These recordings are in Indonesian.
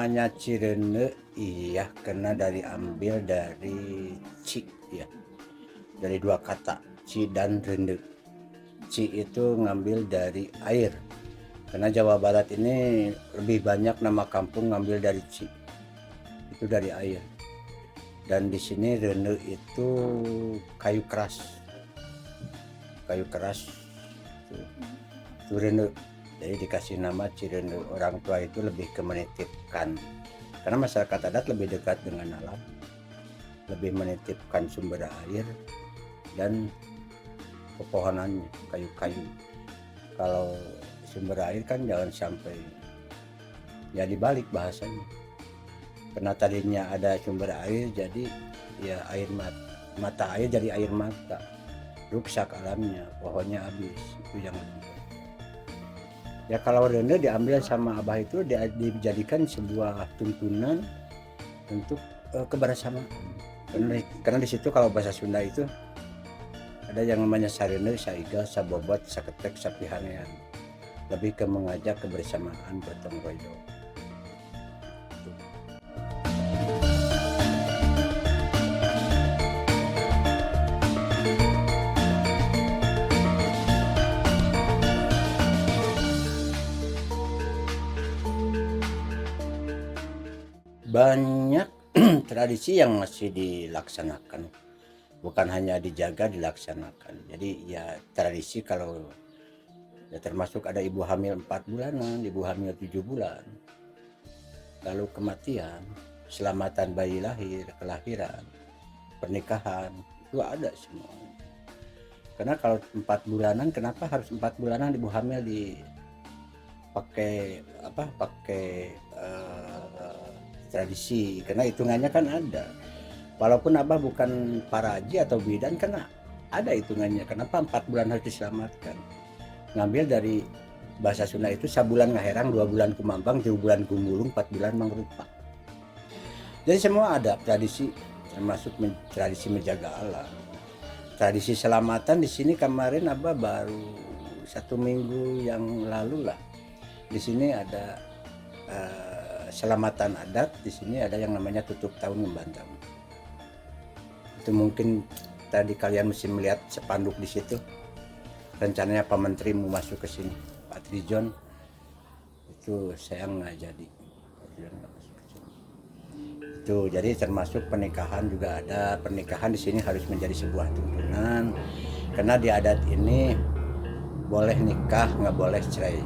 namanya Cirende, iya, karena ambil dari ci, ya, dari dua kata, ci dan rende. Ci itu ngambil dari air, karena Jawa Barat ini lebih banyak nama kampung ngambil dari ci, itu dari air. Dan di sini rende itu kayu keras, kayu keras itu rende. Jadi dikasih nama Cirende. Orang tua itu lebih ke menitipkan, karena masyarakat adat lebih dekat dengan alam, lebih menitipkan sumber air dan pepohonannya, kayu-kayu. Kalau sumber air kan jangan sampai ya dibalik bahasanya, karena tadinya ada sumber air jadi ya air mata air jadi air mata, rusak alamnya, pohonnya habis. Itu yang ya. Kalau rende diambil sama abah itu dijadikan sebuah tuntunan untuk kebersamaan, karena di situ kalau bahasa Sunda itu ada yang namanya sarene, saiga, sabobot, saketek, sapihanean, lebih ke mengajak kebersamaan, gotong royong. Banyak tradisi yang masih dilaksanakan, bukan hanya dijaga, dilaksanakan. Jadi ya tradisi kalau ya termasuk ada ibu hamil 4 bulanan, ibu hamil 7 bulan, lalu kematian, selamatan bayi lahir, kelahiran, pernikahan, itu ada semua. Karena kalau 4 bulanan, kenapa harus 4 bulanan ibu hamil pakai tradisi? Karena hitungannya kan ada. Walaupun abah bukan paraji atau bidan, karena ada hitungannya. Kenapa 4 bulan harus diselamatkan? Ngambil dari bahasa Sunda itu, sabulan ngaherang, 2 bulan kumambang, 3 bulan kumulung, 4 bulan mangrupa. Jadi semua ada tradisi, termasuk tradisi menjaga alam. Tradisi selamatan di sini kemarin abah baru 1 minggu yang lalu lah. Di sini ada selamatan adat. Di sini ada yang namanya tutup tahun Ngembantang. Itu mungkin tadi kalian mesti melihat spanduk di situ. Rencananya Pak Menteri mau masuk ke sini, Pak Trijon. Itu saya nggak jadi. Itu jadi termasuk pernikahan juga ada. Pernikahan di sini harus menjadi sebuah tuntunan, karena di adat ini boleh nikah, nggak boleh cerai.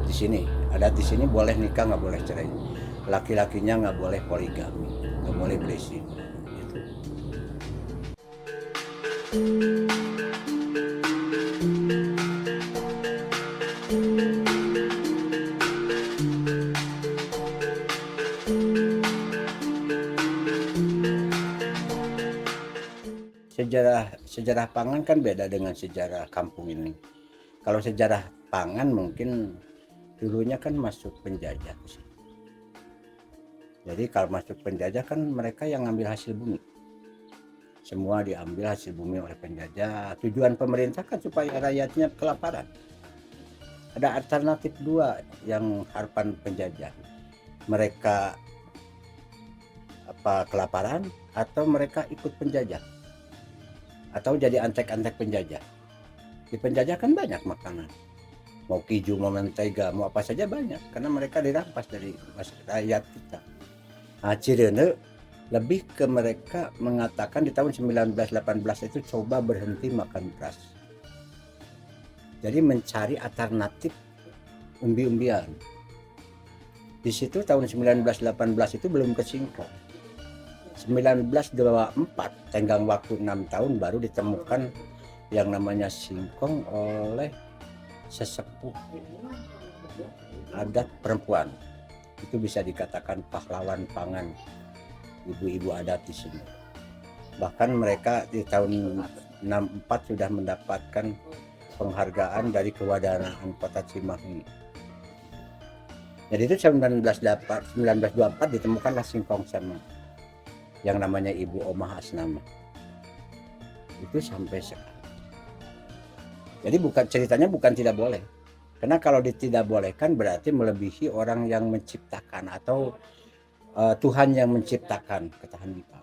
Di sini adat di sini boleh nikah, nggak boleh cerai. Laki-lakinya nggak boleh poligami, nggak boleh berisi. Gitu. Sejarah pangan kan beda dengan sejarah kampung ini. Kalau sejarah pangan mungkin dulunya kan masuk penjajah. Jadi kalau masuk penjajah kan mereka yang ngambil hasil bumi. Semua diambil hasil bumi oleh penjajah. Tujuan pemerintah kan supaya rakyatnya kelaparan. Ada alternatif dua yang harapan penjajah. Mereka kelaparan, atau mereka ikut penjajah, atau jadi antek-antek penjajah. Di penjajah kan banyak makanan, mau keju, mau mentega, mau apa saja banyak, karena mereka dirampas dari rakyat kita. Nah, Cirende lebih ke mereka mengatakan di tahun 1918 itu coba berhenti makan beras. Jadi mencari alternatif umbi-umbian. Di situ tahun 1918 itu belum kesingkong. 1924, tenggang waktu 6 tahun, baru ditemukan yang namanya singkong oleh sesepuh adat perempuan. Itu bisa dikatakan pahlawan pangan ibu-ibu adat di sini. Bahkan mereka di tahun 64 sudah mendapatkan penghargaan dari Kewadaraan Kota Cimahi. Jadi itu 1924 ditemukanlah singkong sama yang namanya Ibu Omah Asnama. Itu sampai sekarang. Jadi ceritanya bukan tidak boleh, Karena kalau tidak bolehkan berarti melebihi orang yang menciptakan atau Tuhan yang menciptakan ketahan Bipang.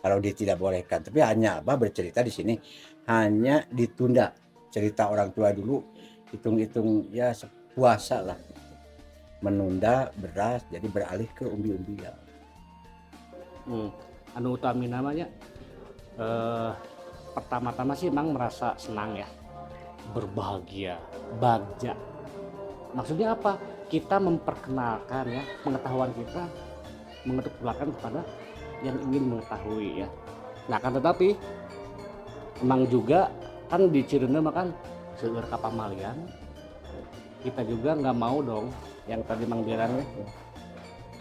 Kalau tidak bolehkan, tapi hanya apa bercerita di sini hanya ditunda cerita orang tua dulu, hitung-hitung ya puasa lah, menunda beras jadi beralih ke umbi-umbian. Anu utami namanya pertama-tama sih emang merasa senang ya, berbahagia, bagja. Maksudnya apa? Kita memperkenalkan ya pengetahuan kita, mengetukkan kepada yang ingin mengetahui ya. Nah kan tetapi emang juga kan di Cireuneu mah kan seueur kapamalian, kita juga nggak mau dong yang tadi Mang Diran ya,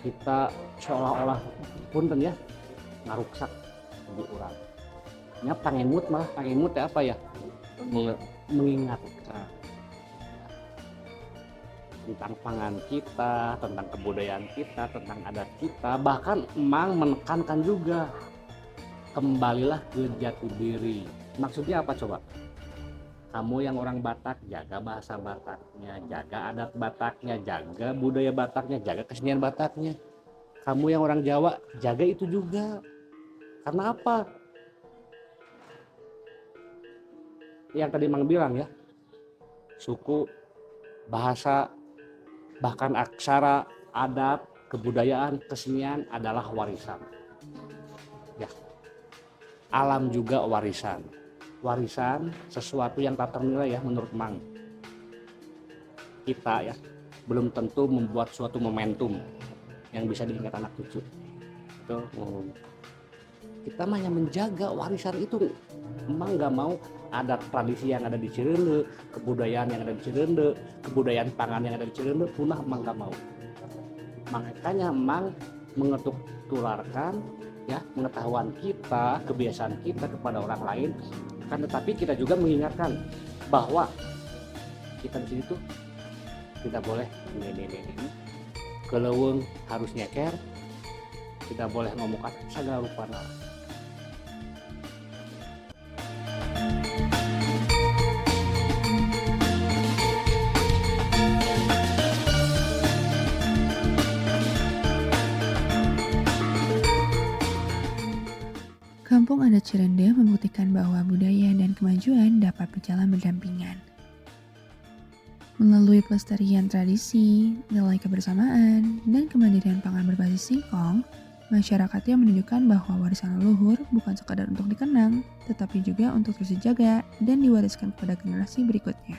kita seolah-olah punten ya ngaruksak di urang. Ya pangemut ya apa ya? Mengingatkan tentang pangan kita, tentang kebudayaan kita, tentang adat kita, bahkan emang menekankan juga kembalilah ke jati diri. Maksudnya apa coba? Kamu yang orang Batak, jaga bahasa Bataknya, jaga adat Bataknya, jaga budaya Bataknya, jaga kesenian Bataknya. Kamu yang orang Jawa, jaga itu juga. Karena apa? Yang tadi Mang bilang ya, suku, bahasa, bahkan aksara, adat, kebudayaan, kesenian adalah warisan. Ya, alam juga warisan. Warisan sesuatu yang tak ternilai ya menurut Mang. Kita ya belum tentu membuat suatu momentum yang bisa diingat anak cucu. Itu kita mah yang menjaga warisan itu. Emang nggak mau ada tradisi yang ada di Cireuneu, kebudayaan yang ada di Cireuneu, kebudayaan pangan yang ada di Cireuneu punah emang nggak mau. Makanya emang mengetuk tularkan ya pengetahuan kita, kebiasaan kita kepada orang lain. Kan tetapi kita juga mengingatkan bahwa kita di sini tuh tidak boleh ini. Keleweng harus nyeker, tidak boleh ngomong segala rupa. Kampung Adat Cirende membuktikan bahwa budaya dan kemajuan dapat berjalan berdampingan. Melalui pelestarian tradisi, nilai kebersamaan, dan kemandirian pangan berbasis singkong, masyarakatnya menunjukkan bahwa warisan leluhur bukan sekadar untuk dikenang, tetapi juga untuk terus dijaga dan diwariskan kepada generasi berikutnya.